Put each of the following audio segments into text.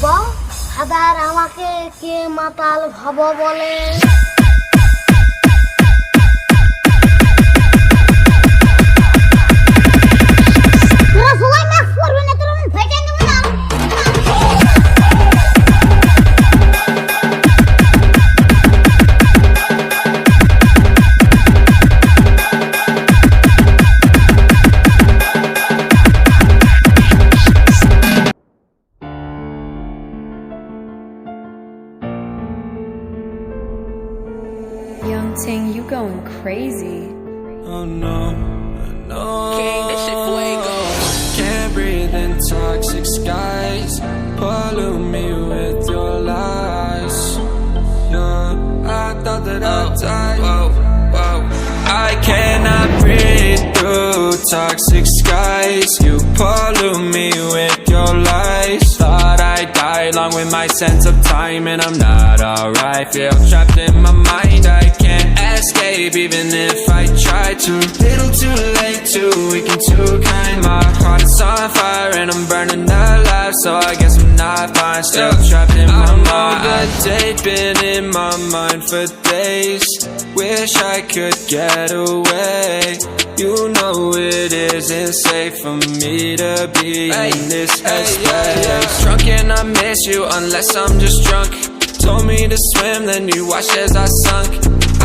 বাবা হাদার আমাকে কে মাতাল ভাব বলে Ting, you going crazy. Oh no, no. King, this shit fuego. Can't breathe in toxic skies. Pollute me with your lies. Yeah, I thought that I'd die. Whoa, whoa. I cannot breathe through toxic skies. You pollute me with your lies. Thought I'd die along with my sense of time, and I'm not alright. Feel trapped in my mind. I can't escape even if I try to. Little too late, too weak and too kind. My heart is on fire and I'm burning alive, so I guess I'm not fine. Still trapped in my mind. That date been in my mind for days. Wish I could get away. You know it isn't safe for me to be in this headspace. Drunk and I miss you unless I'm just drunk. Told me to swim, then you watched as I sunk.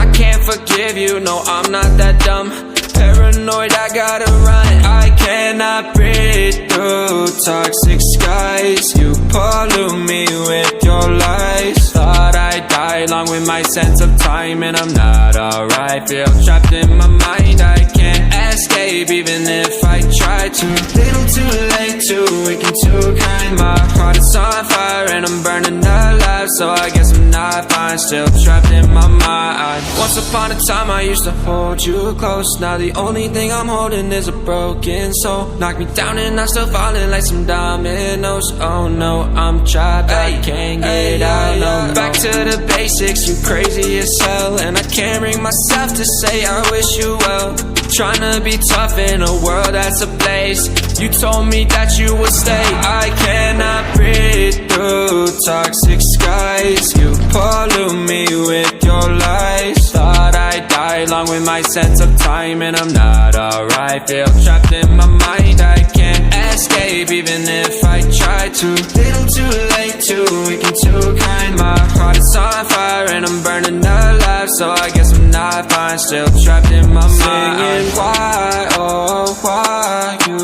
I can't forgive you, no I'm not that dumb. Paranoid, I gotta run. I cannot breathe through toxic skies. You pollute me with your lies. Thought I'd die along with my sense of time, and I'm not alright. Feel trapped in my mind. I can't escape even if I try to. Little too late, too weak and too kind. My heart is on fire and I'm burning alive, so I guess I'm not fine. Still trapped in my mind. Once upon a time I used to hold you close. Now the only thing I'm holding is a broken soul. Knock me down and I'm still falling like some dominoes. Oh no, I'm trapped, I can't get out, no. Back to the basics, you crazy as hell. And I can't bring myself to say I wish you well. Trying to be tough in a world that's ablaze. You told me that you would stay. I cannot breathe through toxic skies. You pollute me with your lies. Thought I'd die along with my sense of time, and I'm not alright. Feel trapped in my mind. I can't escape even if I try to. Little too late, too weak and too kind. My heart is on fire and I'm burning alive, so I guess I'm not fine. Still trapped in my mind. Why, oh why you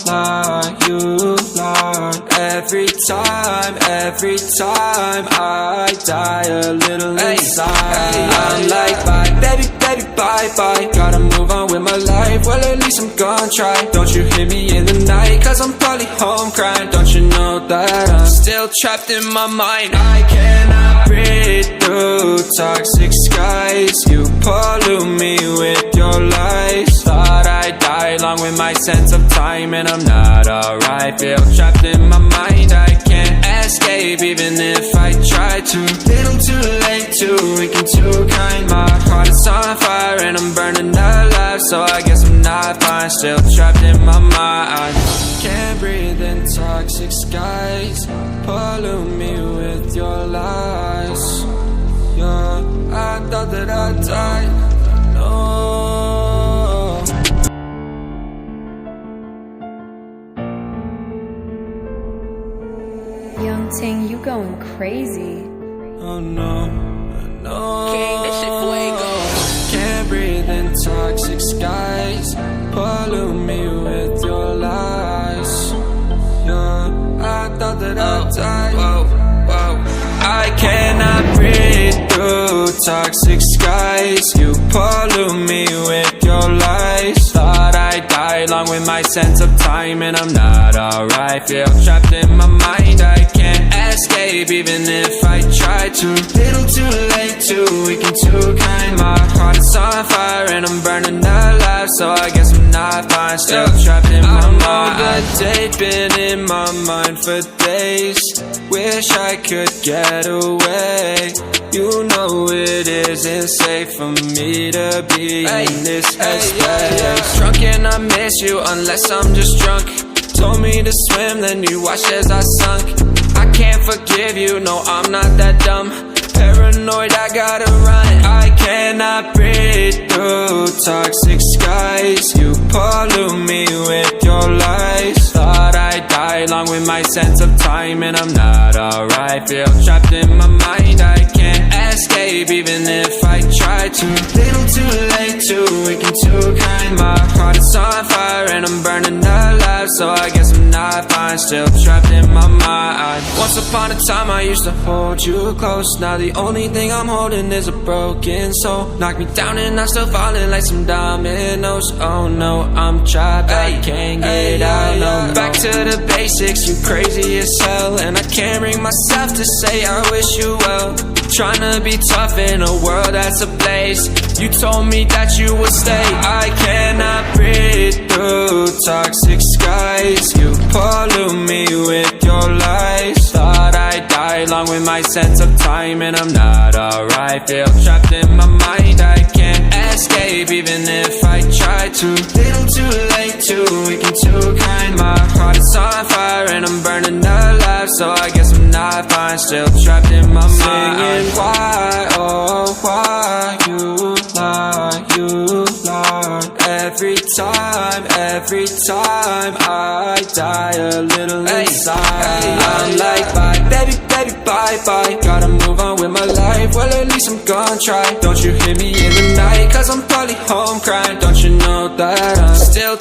lie, you lie. Every time I die a little inside. I'm like bye, baby, baby, bye, bye. Gotta move on with my life, well at least I'm gonna try. Don't you hear me in the night, cause I'm probably home crying. Don't you know that I'm still trapped in my mind. I cannot breathe through toxic skies. You pollute me with your lies. Thought I'd die along with my sense of time, and I'm not alright. Feel trapped in my mind. I can't escape even if I try to. Little too late, too weak and too kind. My heart is on fire and I'm burning alive, so I guess I'm not fine. Still trapped in my mind. Can't breathe in toxic skies. Pollute me with your lies. Yeah, I thought that I'd die. No. Young Ting, you going crazy. Oh no, no. King, this shit fuego. Can't breathe in toxic skies. Pollute me with your lies. Yeah, I thought that I'd die. Whoa, whoa. I cannot breathe through toxic skies. You pollute me with your lies. Thought I'd die along with my sense of time, and I'm not alright. Feel trapped in my mind. I can't escape even if I try to. Little too late, too weak and too kind. My heart is on fire and I'm burning alive, so I guess I'm not fine. Still trapped in my mind. That date been in my mind for days. Wish I could get away. You know it isn't safe for me to be in this headspace. Drunk and I miss you unless I'm just drunk. Told me to swim, then you watched as I sunk. I can't forgive you, no, I'm not that dumb. Paranoid, I gotta run. I cannot breathe through toxic skies. You pollute me with your lies. Thought I'd die along with my sense of time, and I'm not alright. Feel trapped in my mind, I can't escape even if I try to. Little too late, too weak and too kind. My heart is on fire and I'm burning alive, so I guess I'm not fine. Still trapped in my mind. Once upon a time I used to hold you close. Now the only thing I'm holding is a broken soul. Knock me down and I'm still falling like some dominoes. Oh no, I'm trapped, I can't get out, no. Back to the basics, you crazy as hell, and I can't bring myself to say I wish you well. Tryna be tough in a world that's ablaze. You told me that you would stay. I cannot breathe through toxic skies. You pollute me with your lies. Thought I'd die along with my sense of time, and I'm not alright. Feel trapped in my mind, I can't escape even if I try to. Little too late, too weak and too kind. My heart is on fire and I'm burning alive, so I guess I'm not fine. Still trapped in my mind. Why, oh why you lie, you lie. Every time I die a little inside. I'm like bye, baby, baby, bye, bye. Gotta move on with my life, well at least I'm gonna try. Don't you hear me in the night, cause I'm probably home crying. Don't you know that I'm still